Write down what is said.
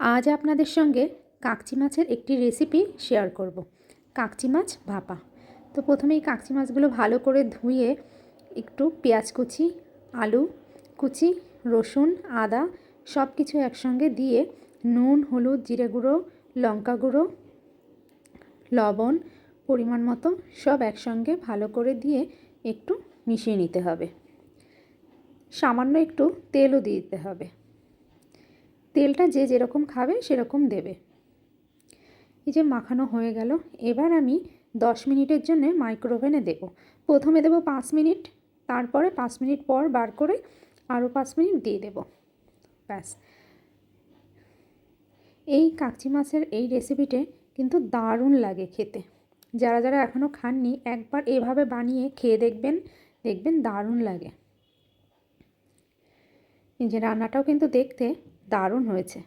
আজ আপনাদের সঙ্গে কাকচি মাছের একটি রেসিপি শেয়ার করব। কাকচি মাছ ভাপা। তো প্রথমেই কাকচি মাছগুলো ভালো করে ধুয়ে একটু পেঁয়াজ কুচি, আলু কুচি, রসুন, আদা সব কিছু একসঙ্গে দিয়ে নুন, হলুদ, জিরে গুঁড়ো, লঙ্কা গুঁড়ো, লবণ পরিমাণ মতো সব একসঙ্গে ভালো করে দিয়ে একটু মিশিয়ে নিতে হবে। সামান্য একটু তেলও দিতে হবে। তেলটা যে যেরকম খাবে সেরকম দেবে। এই যে মাখানো হয়ে গেল, এবার আমি 10 মিনিটের জন্য মাইক্রোওভেনে দেব। প্রথমে দেব 5 মিনিট, তারপরে 5 মিনিট পর বার করে আরও 5 মিনিট দিয়ে দেব। ব্যাস। এই কাকচি মাছের এই রেসিপিটা কিন্তু দারুণ লাগে খেতে। যারা যারা এখনও খাননি একবার এভাবে বানিয়ে খেয়ে দেখবেন, দেখবেন দারুণ লাগে। এই যে রান্নাটাও কিন্তু দেখতে দারুণ হয়েছে।